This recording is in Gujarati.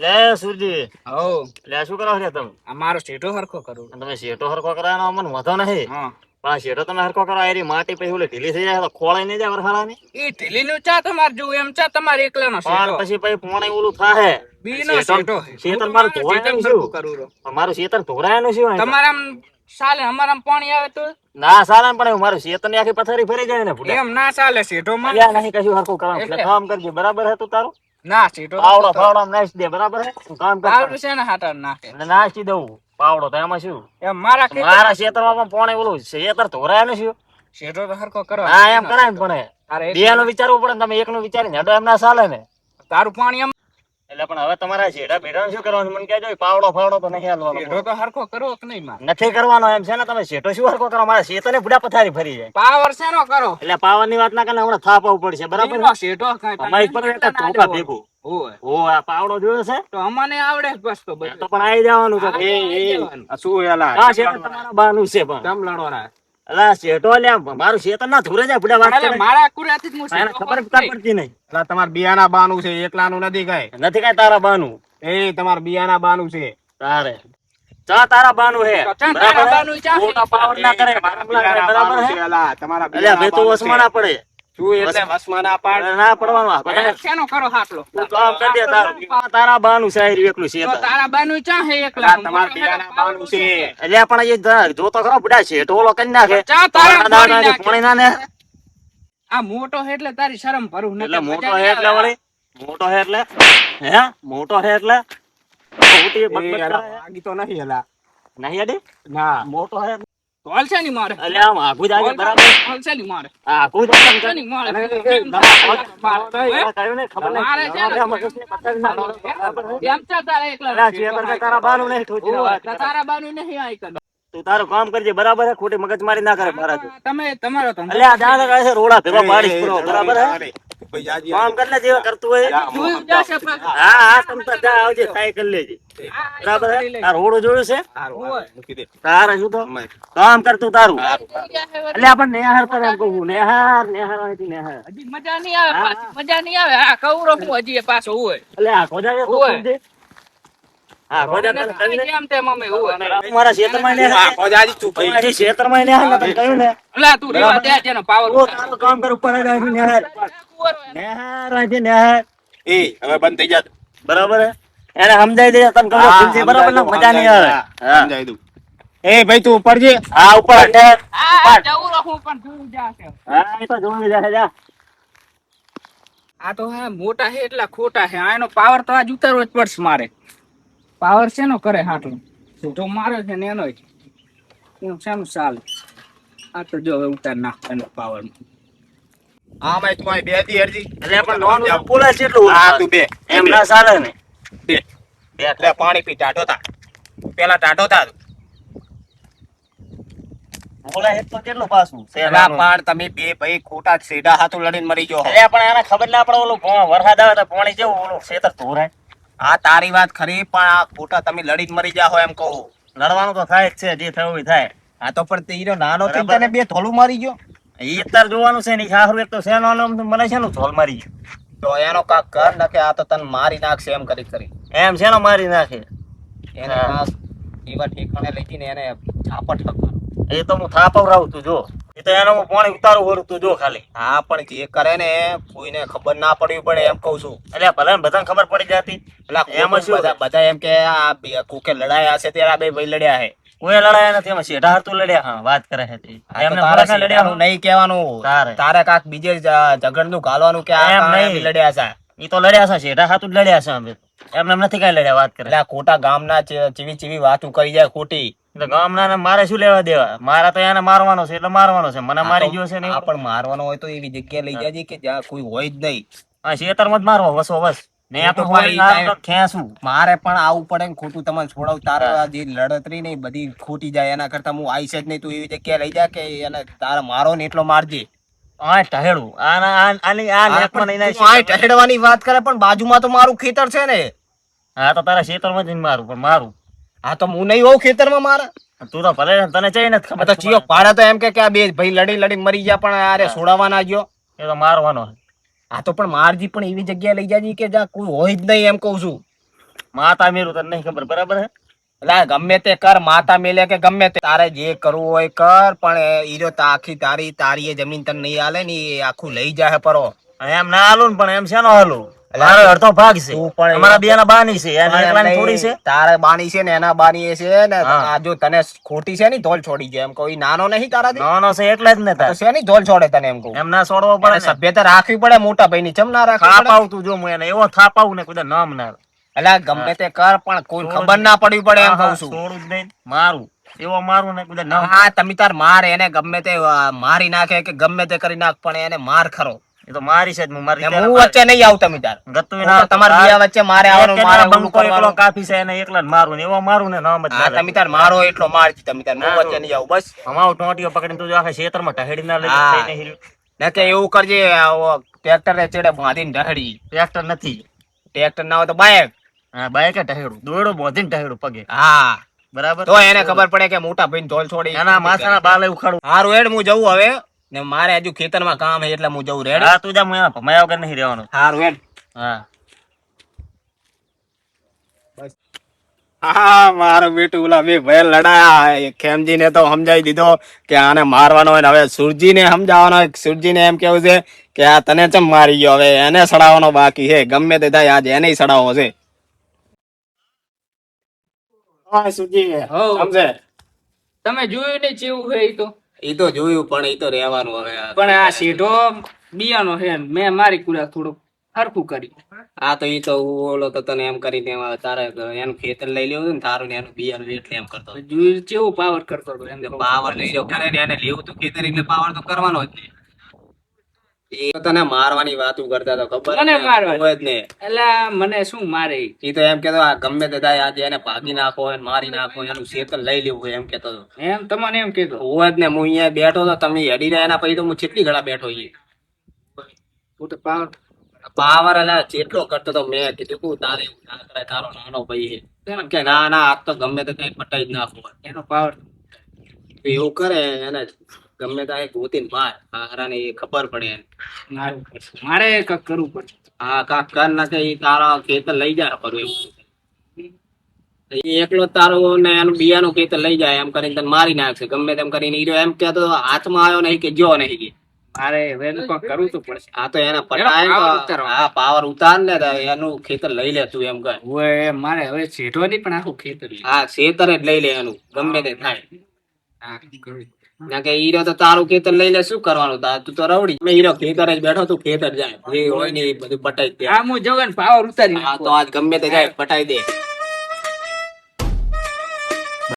લે સુરજી હો લે શું કરો છો તમે? અમારો શેઠો હરખો કરું. તમે શેઠો હરખો કરાવવાનો અમને વધો નહીં. હા પણ આ શેઠો તમે હરખો કરો એરી માટી પછી ઓલી ઢીલી થઈ જાય તો ખોળાઈ નહીં જાય વરસાડાની. એ ઢીલીનું ચા તમારે જોવું એમ ચા તમારે એકલાનો પણ શેઠો. પછી પોણે ઓલું થાહે. બીનો શેઠો હે. શેતર હું મારું તમારા ધોરાયનું શેઠાને શું? હરખું કરું રો. પણ મારું શેતર ધોરાયનું શું હોય? તમારે આમ ચાલે અમારામ પાણી આવે તો ના સારા પણ મારું શેતર ની આખી પથારી ફરી જાય ને ફૂટા. એમ ના ચાલે શેઠો માં. અલ્યા નહીં કશું હરખું કરવાનું. એટલે. એટલે કામ કરજે બરાબર હે તું તારું. ના શેઠો પાવડો ફાવડો નાખી દે બરાબર હે. તું કામ કર. આવડું છે ને હાટા નાખે એટલે નાખી દઉં પાવડો તો એમાં શું? એમ મારા ખેતર મારા શેતરમાં પણ પોણે ઓલું શેતર ધોરાયનું શું? શેઠો તો હરખો કરો. હા એમ કરાય ને પણ તારે એક- બે નું વિચારવું પડે ને તમે એકનું વિચારીને હેડો એમ ના ચાલે ને. તારું પાણી એમ એટલે પણ હવે તમારા શેઠા ભેડાનું શું કરવાનું મને કહેજો. પાવડો ફાવડો તો નહીં હાલવાનો. શેઠો તો હરખો કરો કે નહીં મારે નથી કરવાનો એમ છે ને. તમે શેઠો શું હરખો કરો? મારા શેતરને બુડા પથારી ફરી જાય. પાવર શેનો કરો એટલે પાવર ની વાત ના કરે હમણાં થાપ આવવું પડશે બરાબર બીનો શેઠો કાંઈ અમારી પર એક ટોકા ભેગું. હોય ઓ આ પાવડો જોયો છે તો અમને આવડે જ બસ તો બધું. તો પણ આવી જવાનું તો આવી જવાનું. આ શું એલા આ શેઠ તમારા બાનું છે પણ કેમ લડવાના? અલા શેઠો લ્યા મારું શેતર ના ધોરે જાય બુડા વાત એટલે કરે. મારા કુરાથી જ હું એને શેઠો ખબર કરું પડતી નહીં. એટલે તમારે બિયાના બાનું છે, એકલાનું નથી કઈ. નથી કઈ તારા બાનું. એ તમારે બિયાના બાનું છે. તારે ચા તારા બાનું હે તો ચા બરાબર તારા હે? બાનું ચા હે. મોટા પાવર ના કરે મારા પેલા કરે, બિયાના બરાબર બાનું હે? છે, અલા, તમારા અલ્યા બિયાના બે તો બાનું વસમાં છે. ના પડે. શું એટલે વસમાં ના પાડ? અરે ના પડવાનું આ બધા. શેનો કરો હાટલો? તું કામ કરી દે તારું. તારા બાનું છે આ રહ્યું એકલું તો શેતર. તારા બાનું ચા હે એકલા? અલા, તમારા બિયાના બાનું છે. અલ્યા પણ એ જોતો ખરો બુડા શેઠો ઓલો કરી નાખે. ચા તારા દાદા ફોડી નાખે. પાણી ના ને આ મોટો હે એટલે તારી શરમ ભરું એટલે મોટો હે એટલે વળી મોટો હે એટલે હે મોટો હે એટલે ખોટી એ બકબક અલા, કરે. વાગી તો નથી અલા. નહીં અડી ના મોટો હે હોલસે ની મારે અલ્યા આમ આઘું જ આવે બરાબર હોલસે ની મારે આઘું જ આવે. હોલસે ની મારે આ કહ્યું ને ખબર નહીં. મારે છે ને. અલ્યા મગજને પકડ ના લો. બરાબર હે? એમ ચા તારા એકલા અલ્યા શેતર કે તારા બાનું નહીં ઠોચીને ઓય, વાત તો કરે. તારા બાનું નહીં આઈ કર. તું તારું કામ કરજે બરાબર હે ખોટી મગજ મારી ના કરે મારા તમે તમારો ધંધો અલ્યા જાણે કહે છે રોડા ભેગો પાડીશ પૂરો બરાબર હે અરે, ભાઈ જાજી કામ કર લે જેવા કરતું હોય જોઈ જશે પાછું. હા હા તમ તાર જા આવજે સાઈ કરી લેજે બરાબર હે આ રોડો જોયું છે હારું, હારું, મૂકી દે. તારે શું તો કામ કરતું તારું એટલે આપણને નેહાર કરે એમ કહું નેહાર નેહાર અહીંથી નેહાર હજી મજા નહીં આવે પાછી મજા નહીં આવે. આ કવરો હું હજી એ પાછો હોય એટલે આ ખોજા તો ઓય. સમજે. હા ખોજા તને કહ્યું ને જેમ તેમ અમે હોય. તમારા ક્ષેત્રમાં આ નેહાર ખોજાજી ચૂપ થઈ. તમારી ક્ષેત્રમાં નેહાર ને તને કહ્યું ને અલા તું રેવા દે જેનો પાવર ઓ તારું કામ કર ઉપર આવી અહીંથી નેહાર નેહાર અહીંથી નેહાર એ હવે બંધ થઈ જા. બરાબર હે એને સમજાઈ દે તને કહું હા, ભૂલથી બરાબર ને સમજાય મજા નહીં આવે હા સમજાય દઉં. એ ભાઈ તું ઉપર જે. હા ઉપર હટે. આ જવું રહું પણ જોઈ જાશે. હા એ તો જોઈ જાય જા આ તો હા મોટા છે એટલા ખોટા છે. આ એનો પાવર તો આજ ઉતારવો જ પડશે મારે. પાવર શેનો કરે હાટલું સીધો મારે છે ને એનો જ એનું શાનું ચાલે. આ તો જો હવે ઉતાર નાખ એનો પાવર. હા ભાઈ તું અહીં બે દી હરજી. એટલે પણ નોનું તો બોલે છે એટલું હા તું બે. એમ ના ચાલે ને બે. લે પાણી પી ટાઢો થા. પેલા ટાઢો થા. બોલે છે તો કેટલું પાછું છે પેલા નાનું. પણ તમે બે ભાઈ ખોટા સીધા હાથું લડીને મરી ગયો હો. એટલે પણ એને ખબર ના પડે ઓલું વરસાદ આવે તો પાણી જેવું ઓલું ખેતર ધોરાય આ તારી વાત ખરી પણ આ ખોટા તમે લડીને મરી જાઓ એમ કહું. લડવાનું તો થાય જ છે જે થયું એ થાય આ તો પણ તીરો નાનો થી બરાબર. તને બે થોલું મારી ગયો. ઈ અત્યારે જોવાનું છે ને ખાહરું એક તો છે નાનો મને છે ને ઢોલ મારી ગયું. તો એનો કાક કર નકે આ તો તને મારી નાખશે એમ કરી કરી. એમ છે ને મારી નાખે એને હા. કાક એવા ઠેકાણે લઈ જઈને એને ઝાપટ લખવાનું. એ તો હું થાપવરાવું તું જો એ તો એનો હું પાણી ઉતારું વરું તું જો ખાલી હા પણ જે કરે ને કોઈને ખબર ના પડવી પડે એમ કહું છું. એટલે ભલે ને બધાને ખબર પડી જતી એટલે એમાં શું? બધા એમ કે આ બે કોકે લડાયા હશે ત્યારે આ બે ભાઈ લડ્યા હે. કોઈ લડાયા નથી એમાં શેઠા હારતું લડ્યા હા વાત કરે છે તે. આ તો એમને તારે થોડાક લડ્યા શેઠાનું નહીં કહેવાનું. તારે. તારે કાક બીજે ઝઘડનું ઘાલવાનું કે આ એમ કારણે નહીં. બી લડ્યા છે. ઈ તો લડ્યા છે શેઠા હાથું જ લડ્યા છે અમે એમને એમ નથી કઈ લડ્યા વાત કરે એટલે આ ખોટા ગામના ચીવી ચીવી વાતું કરી જાય ખોટી. એટલે ગામના ને મારે શું લેવા દેવા મારા તો એને મારવાનો છે એટલે મારવાનો છે મને મારી ગયો છે ને આ પણ મારવાનો હોય તો એવી જગ્યાએ લઈ જાજે કે જ્યાં કોઈ હોય જ નહીં. આ શેતરમાં જ મારવો વસો વસ ને એ આ તો તો ભાઈ મારું તો ખેંચું મારે પણ આવું પડે ને ખોટું તમને છોડાવ. તારે આ જે લડતરી ને બધી ખોટી જાય એના કરતા હું આવીશ જ નહીં. તું એવી જગ્યાએ લઈ જા કે એને તારે મારો ને એટલો મારજે. આ ઢહેડું આની આ નેકમાં નહીં તું આ ઢહેડવાની વાત કરે પણ બાજુમાં તો મારું ખેતર છે ને. હા તો તારા શેતરમાં જઈને મારું પણ મારું હા તો હું નહીં હોઉં ખેતરમાં મારા. તું તો ભલે તને ચઈ નથી આ ખબર તો ચિયો પાડે તો એમ કે આ બે ભાઈ લડી લડી મરી ગયા પણ અરે છોડાવવાના ગયો. એ તો મારવાનો છે. આ તો પણ મારજી પણ એવી જગ્યાએ લઈ જાજી કે જ્યાં કોઈ હોય જ નહીં એમ કહું છું. માતા મેરું તને નહીં ખબર, બરાબર હે? એટલે ગમે તે કર, માતા મેલે કે ગમે તે, તારે જે કરવું હોય કર, પણ ઈ જો આખી તારી એ જમીન તને નહીં આલે ને એ આખું લઈ જાય પરો. એમ ના હાલું ને, પણ એમ શેનો હાલું? એટલે મારો અડધો ભાગ છે, તું પણ અમારા બેના બાની છે, એને પણ એકલાની એમ થોડી નહીં, છે. તારે બાની છે ને એના બાની એ છે ને. હા. આ જો તને ખોટી છે ને ધોલ છોડી જાય એમ કહું, ઈ નાનો નહીં તારાથી નાનો છે એટલે જ ને તો તાર. છે ની ધોલ છોડે તને એમ કહું. એમ ના છોડવો પડે ને. સભ્યતા રાખવી પડે મોટા ભાઈ ની, ચમ ના રાખવી થાપ પડે? આવતું જો હું એને એવો થાપ આવું ને કોઈ નામ ના. એટલે ગમે તે કર પણ કોઈ ખબર ના પડવી પડે એમ કહું છું. છોડું જ નહીં મારું, એવો મારું ને કોઈ નામ. હા તમે તાર માર એને ગમે તે મારી નાખે કે ગમે તે કરી નાખ, પણ એને માર ખરો. એ તો મારી છે જ, હું મારી હું વચ્ચે નહીં આવું તમે તાર. ગતું હું તો તમારા બે વચ્ચે મારે આવવાનું, મારે ઓલું બંકો એકલો કરવાનું. કાફી છે એને એકલા જ મારું ને એવો મારું ને નામ જ હા ના તમે તાર મારો એટલો માર છે તમે તાર, હું વચ્ચે નહીં આવું બસ. અમારો ટોટીઓ પકડીને તું જો આખા ખેતરમાં ઢહેડી ના લઈ હા. જઈ નહીં. ને કે એવું કરજે, ટ્રેક્ટર ને ચેડે બાંધીને ઢહડી. ટ્રેક્ટર નથી. ટ્રેક્ટર ના હોય તો બાઈક. હા, બાઈકે ઢહેડું, દોયડો બોધીને ઢહેડું પગે, હા બરાબર? તો એને ખબર પડે કે મોટા ભાઈ ધોલ છોડી. એના માથાના બાલે ઉખાડું. હારું હેડ હું જવું હવે, ને મારે હજુ ખેતરમાં કામ છે એટલે હું જવું. રેડ. હા, તું જા, હું એમાં ભમાયા વગર નહીં રહેવાનું. હારું હેડ. હા. હા મારો બેટું ઓલા બે ભાઈ લડાયા, ખેમજી ને તો સમજાવી દીધો કે આને મારવાનો હોય ને હવે સુરજી ને સમજાવવાનો હોય. સુરજી ને એમ કેવું છે કે આ તને ચમ મારી ગયો, હવે એને સડાવવાનો બાકી છે, ગમે તે થાય આજે એને સડાવવો છે. હા સુરજી હોવ. સમજે. તમે જોયું ને કેવું છે ઈ તો. ઈ તો જોયું પણ ઈ તો રહેવાનું હવે. પણ આ સીધો બિયાનો છે ને મેં મારી કુડા થોડુંક હરખું કરી. હા તો ઈ તો ઓલો તો તને એમ કરી દે, તારે એનું ખેતર લઈ લેવું હતું ને તારું ને એનું બિયાનું એટલે એમ કરતો. જોયું કેવું પાવર કરતો હતો એમ. પાવર લઈ લો કરે ને એને લેવું તું ખેતર એટલે પાવર તો કરવાનો જ ને. એ તો તને મારવાની વાતું કરતા તો ખબર મને મારવાની? હોય જ ને. એટલે મને શું મારે ઈ? ઈ તો એમ કેતો આ ગમે તે થાય આજે એને ભાગી નાખો એને મારી નાખો, એનું ખેતર લઈ લેવું હોય એમ કેતો હતો. એમ તમને એમ કીધું. હોય જ ને, હું અહીંયા બેઠો તો તમે હેડી રહ્યા એના પછી તો હું કેટલી ઘણા બેઠો ઈ. હું તો પાવર પાવર એટલે જેટલો કરતો તો મેં કીધું તું તારે એવું ના કરાય, તારો નાનો ભાઈ છે. એમ કે ના ના આ તો ગમે તે કઈ પટાઈ જ નાખો. એનો પાવર તો એવું કરે એને ગમે ત્યાં ગોતીને માર, હારાને એ ખબર પડે એને. મારવું પડશે. મારે કંઈક કરવું પડશે. હા કાક કર નાખે ઈ તારા ખેતર લઈ જાય પર એવું. ઈ એકલો જ તારું ને એનું બિયાનું ખેતર લઈ જાય એમ કરીને તને મારી નાખશે ગમે તેમ કરીને. ઈ રહ્યો એમ કેતો હાથમાં આવ્યો નહીં કે જો નહીં કે. મારે વેલું કંઈક કરવું તો પડશે. આ તો એને પટાય એનો power તો ઉતારવાનો. હા પાવર ઉતાર ને તો એનું ખેતર લઈ લે તું એમ કર. ઓય મારે હવે સીધો નહીં પણ આખું ખેતર લઈ. હા ખેતર જ લઈ લે એનું ગમે તે થાય. હા, કરવું. ના કે ઈ રહ્યો તો તારું ખેતર લઈ લે શું કરવાનું તાર, તું તો રવડી. ઈ રહ્યો ખેતર જ બેઠો તું ખેતર જાય જે હોય ને એ બધું પટાઈ જ દે. આ હું જગન પાવર ઉતારી હા તો આજ ગમે તે જાય પટાઈ દે.